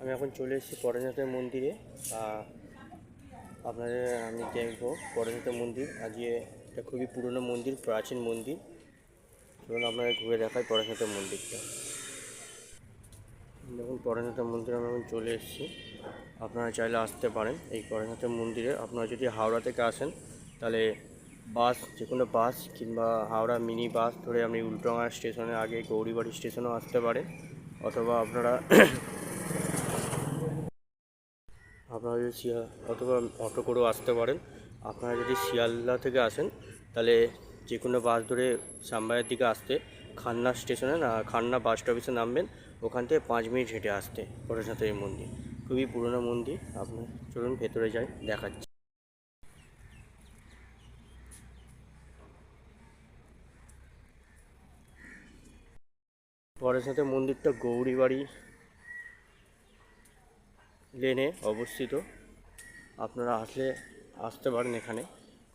আমি এখন চলে এসেছি পরেশনাথের মন্দিরে। আপনাদের আমি দেখবো পরেশনাথের মন্দির। আজকে এটা খুবই পুরনো মন্দির, প্রাচীন মন্দির। চলুন আপনাদের ঘুরে দেখাই পরেশনাথের মন্দিরটা। দেখুন পরেশনাথের মন্দিরে আমি এখন চলে এসেছি। আপনারা চাইলে আসতে পারেন এই পরেশনাথের মন্দিরে। আপনারা যদি হাওড়া থেকে আসেন তাহলে বাস, যে কোনো বাস কিংবা হাওড়া মিনি বাস ধরে আপনি উল্টোডাঙা স্টেশনের আগে গৌরীবাড়ি স্টেশনেও আসতে পারেন, অথবা আপনারা যদি অথবা অটো করেও আসতে পারেন। আপনারা যদি শিয়ালদা থেকে আসেন তাহলে যে কোনো বাস ধরে শ্যামবাজারের দিকে আসতে খান্না স্টেশনে খান্না বাস স্টপেজে নামবেন। ওখান থেকে 5 মিনিট হেঁটে আসতে পরেশনাথের এই মন্দির। খুবই পুরনো মন্দির। আপনার চলুন ভেতরে যাই, দেখাচ্ছি। পরেশনাথের মন্দিরটা গৌরীবাড়ি লেনে অবস্থিত। আপনারা আসতে পারেন এখানে।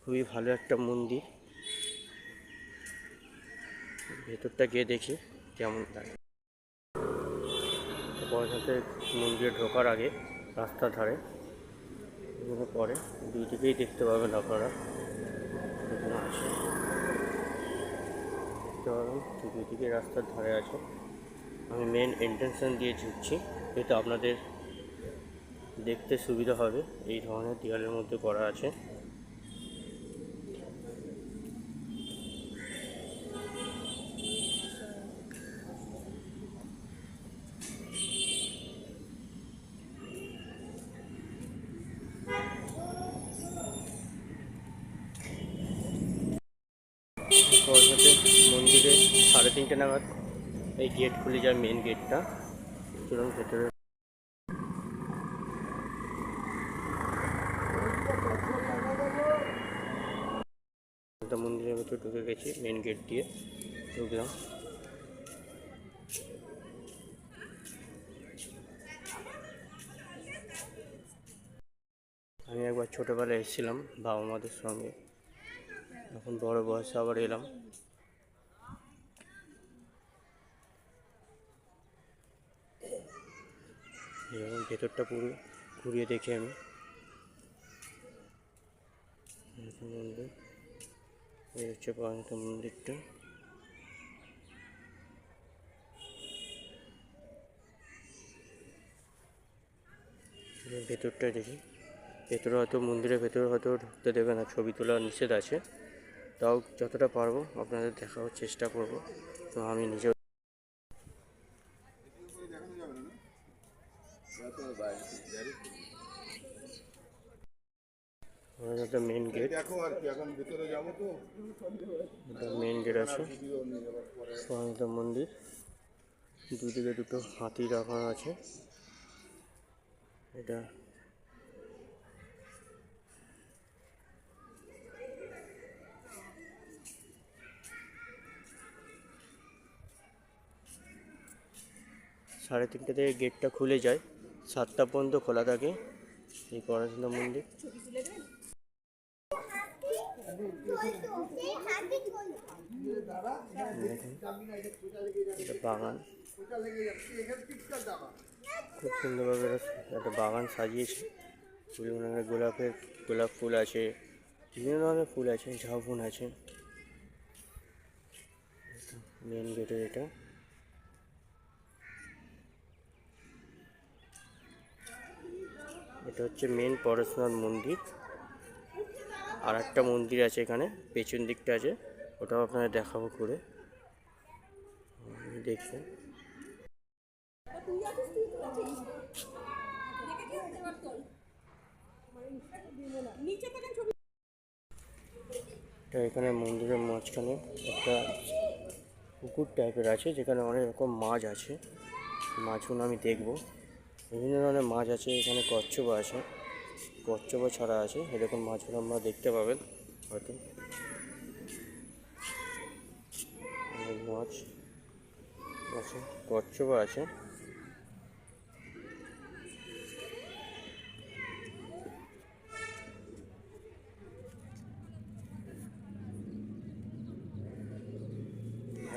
খুবই ভালো একটা মন্দির। ভেতরটা গিয়ে দেখি কেমন লাগে। পরেশনাথের মন্দিরে ঢোকার আগে রাস্তার ধারে এগুলো পরে দুই দিকেই দেখতে পাবেন আপনারা। এখানে আছে দেখতে পাবেন দুই দিকে রাস্তার ধারে আছে। আমি মেন এন্ট্রেন্স দিয়ে ঢুকছি, এতে আপনাদের দেখতে সুবিধা হবে। এই ধরনের দেওয়ালের মধ্যে করা আছে। পরেশনাথের মন্দিরে 3:30 নাগাদ এই গেট খুলে যায়, মেন গেটটা। চলুন ভেতরে। মন্দিরের ভেতরে ঢুকে গেছি, মেন গেট দিয়ে ঢুকলাম। আমি একবার ছোটোবেলায় এসেছিলাম বাবা মাদের সঙ্গে, এখন বড় বয়সে আবার এলাম। এবং ভেতরটা পুরো ঘুরিয়ে দেখি আমি। মন্দির এই হচ্ছে পরেশনাথ মন্দিরটা। ভেতরটা দেখি। ভেতরে হয়তো মন্দিরের ভেতরে হয়তো ঢুকতে দেবে না, ছবি তোলা নিষেধ আছে। তাও যতটা পারবো আপনাদের দেখাবার চেষ্টা করব। তো আমি নিজেও মেন গেট, মেন গেট আছে পরেশনাথ মন্দির। দুদিকে দুটো হাতি রাখা আছে। এটা সাড়ে 3টে থেকে গেটটা খুলে যায়, 7টা পর্যন্ত খোলা থাকে এই পরেশনাথ মন্দির। এটা বাগান, খুব সুন্দরভাবে একটা বাগান সাজিয়েছে। বিভিন্ন ধরনের গোলাপ ফুল আছে, বিভিন্ন ধরনের ফুল আছে, ঝাউ ফুল আছে। মেন গেটে এটা হচ্ছে মেন পরেশনাথ মন্দির। আর একটা মন্দির আছে এখানে পেছন দিকটা আছে, ওটাও আপনাদের দেখাবো করে দেখবেন। এখানে মন্দিরের মাঝখানে একটা পুকুর টাইপের আছে, যেখানে অনেক রকম মাছ আছে। মাছগুলো আমি দেখবো। বিভিন্ন ধরনের মাছ আছে এখানে, কচ্ছপ আছে, কচ্ছপও ছাড়া আছে। এরকম মাছগুলো আপনারা দেখতে পাবেন হয়তো। মাছ আছে, কচ্ছপও আছে।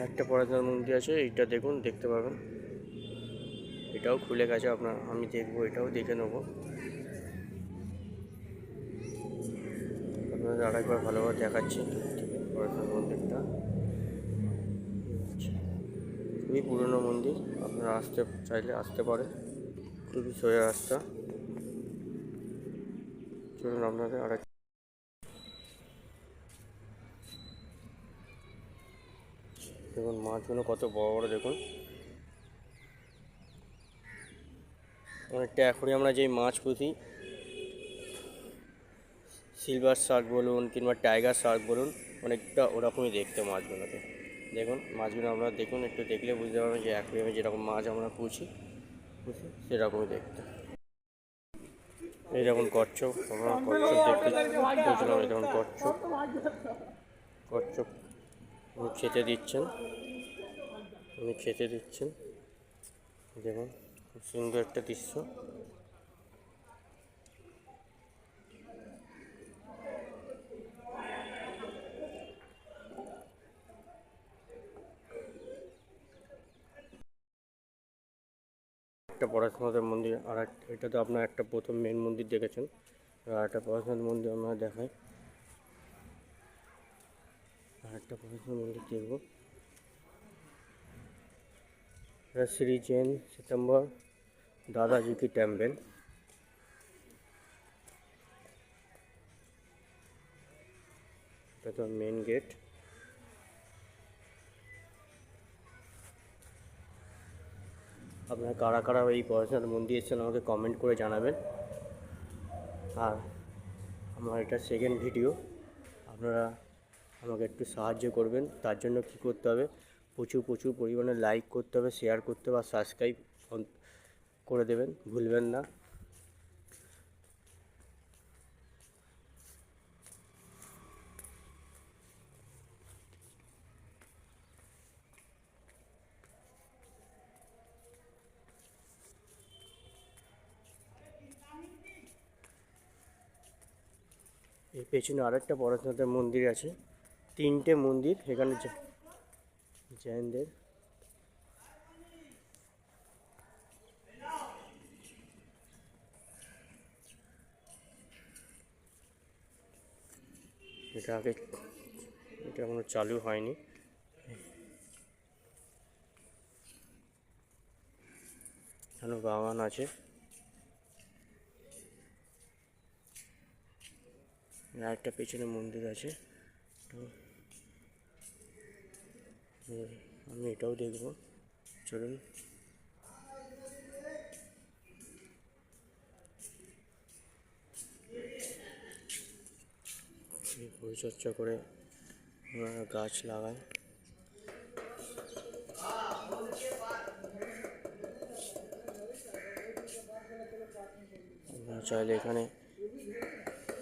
একটা পরেশনাথ মন্দির আছে, এইটা দেখুন, দেখতে পাবেন। এটাও খুলে গেছে, আমি দেখবো, এটাও দেখে নেবো। আপনাদের আরেকবার ভালোভাবে দেখাচ্ছি পরেশনাথ মন্দিরটা। খুবই পুরনো মন্দির, আপনারা আসতে চাইলে আসতে পারেন, খুবই সোজা রাস্তা। চলুন আপনাদের দেখুন মাছগুলো কত বড় বড়, দেখুন অনেকটা এখনই আমরা যেই মাছ পুষি, সিলভার শার্ক বলুন কিংবা টাইগার শার্ক বলুন, অনেকটা ওরকমই দেখতে মাছগুলোকে। দেখুন মাছগুলো আপনারা দেখুন, একটু দেখলে বুঝতে পারবেন যে অ্যাকুয়ারিয়ামে যেরকম মাছ আমরা পুষি সেরকমই দেখতে। এই দেখুন কচ্ছপ, আমরা কচ্ছপ দেখতে বলছিলাম, এই দেখুন কচ্ছপ উনি খেতে দিচ্ছেন, দেখুন খুব সুন্দর একটা দৃশ্য। একটা পরেশনাথ মন্দির, এটা তো আপনার একটা প্রথম মেন মন্দির দেখেছেন, আর একটা পরেশনাথ মন্দির আমরা দেখাই, আর একটা পরেশনাথ মন্দির দেখব। श्री जैन सितंबर दादाजी की टेम्पल, এটা তো মেন গেট। আপনারা কারা কারা এই পরেশনাথ মন্দির এসেছেন আমাকে কমেন্ট করে জানাবেন। আর আমার এটা সেকেন্ড ভিডিও, আপনারা আমাকে একটু সাহায্য করবেন। তার জন্য কী করতে হবে, প্রচুর পরিমাণে লাইক করতে হবে, শেয়ার করতে হবে, আর সাবস্ক্রাইব করে দেবেন, ভুলবেন না। এর পেছনে আরেকটা পরেশনাথের মন্দির আছে, তিনটে মন্দির এখানে জৈনদের। এটা এখনো চালু হয়নি। এখানে বাগান আছে, একটা পেছনে মন্দির আছে, তো আমি এটাও দেখব। চলুন পরিচর্যা করে গাছ লাগাই। আপনারা চাইলে এখানে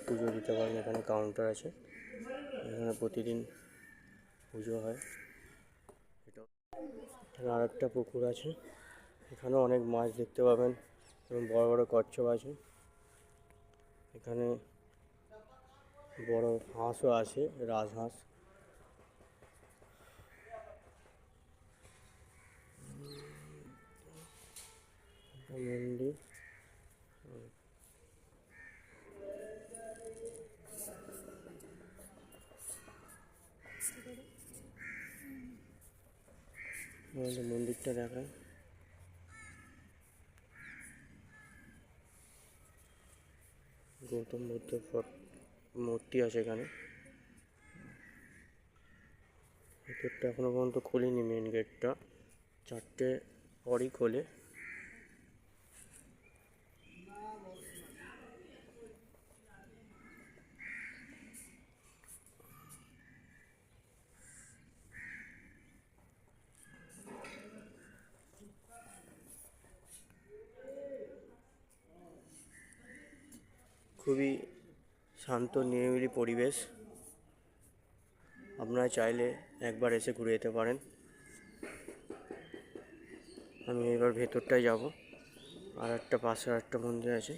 পুজো দিতে পারেন, এখানে কাউন্টার আছে, এখানে প্রতিদিন পুজো হয়। এখানে আরেকটা পুকুর আছে, এখানে অনেক মাছ দেখতে পাবেন এবং বড় বড় কচ্ছপ আছে। এখানে বড় হাঁসও আছে, রাজহাঁস। মন্দির মন্দিরটা দেখায়, গৌতম বুদ্ধ মূর্তি আছে এখানে। গেটটা এখনো পর্যন্ত খুলিনি, মেন গেটটা 4টে পরই খোলে। খুবই শান্ত নিরিবিলি পরিবেশ, আপনারা চাইলে একবার এসে ঘুরে যেতে পারেন। আমি এবার ভেতরটায় যাব, আর একটা পাশে একটা মন্দির আছে,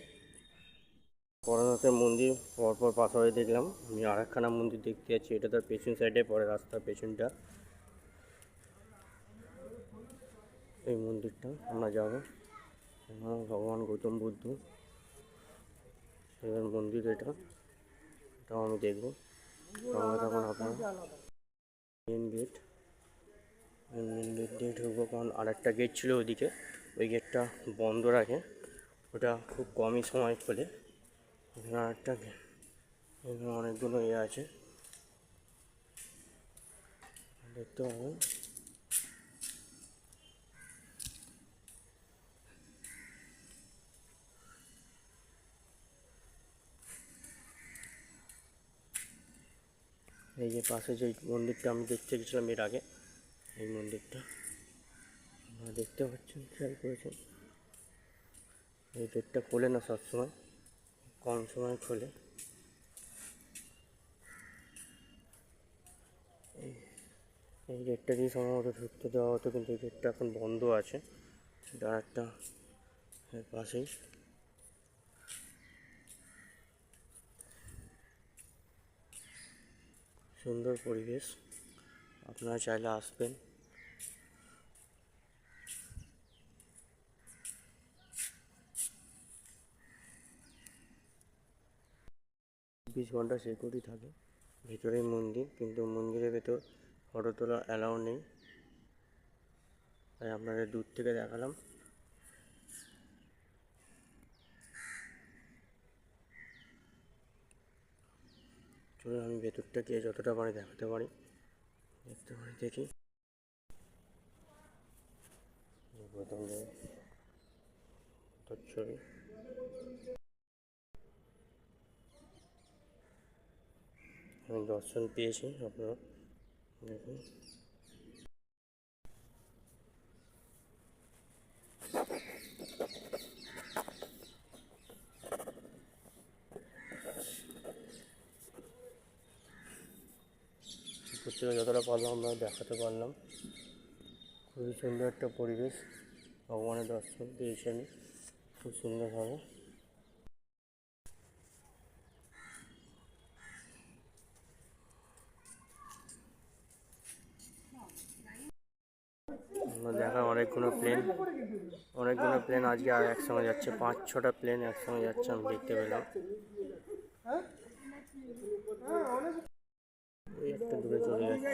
পরেশনাথের মন্দির পরপর পাশাপাশি দেখলাম। আমি আর একখানা মন্দির দেখতে যাচ্ছি, এটা তার পেছন সাইডে পরে, রাস্তার পেছনটা এই মন্দিরটা আমরা যাব। ভগবান গৌতম বুদ্ধ এর মন্দির, এটাও আমি দেখবো। সঙ্গে থাকুন আপনারা। মেন গেট দিয়ে ঢুকবো, কারণ আরেকটা গেট ছিল ওইদিকে, ওই গেটটা বন্ধ রাখে, ওটা খুব কমই সময় খোলে। এখানে আরেকটা, এখানে অনেকগুলো আছে দেখতে পাবেন। এই যে পাশে যে মন্দিরটা আমি দেখতে গেছিলাম এর আগে, এই মন্দিরটা আপনারা দেখতে পাচ্ছেন, খেয়াল করেছেন। এই গেটটা খোলে না সবসময়, কম সময় খোলে। এই গেটটা দিয়ে সম্ভবত ঢুকতে দেওয়া হতো, কিন্তু এই গেটটা এখন বন্ধ আছে। এটা একটা এর পাশেই সুন্দর পরিবেশ, আপনারা চাইলে আসবেন। চব্বিশ ঘন্টা সিকিউরিটি থাকে। ভেতরেই মন্দির, কিন্তু মন্দিরের ভেতর ফটো তোলা অ্যালাউ নেই, তাই আপনাদের দূর থেকে দেখালাম। চলুন আমি ভেতরটা গিয়ে যতটা পারি দেখতে পারি দেখি। প্রথম ছবি আমি দর্শন পেয়েছি, আপনারা দেখুন। উপর থেকে যতটা পারলাম আমরা দেখাতে পারলাম। খুবই সুন্দর একটা পরিবেশ, ভগবানের দর্শন পেয়েছি আমি খুব সুন্দরভাবে। দেখা অনেকগুলো প্লেন আজকে আর একসঙ্গে যাচ্ছে, 5-6টা প্লেন একসঙ্গে যাচ্ছে আমি দেখতে পেলাম। এই একটা দূরে চলে যাচ্ছে।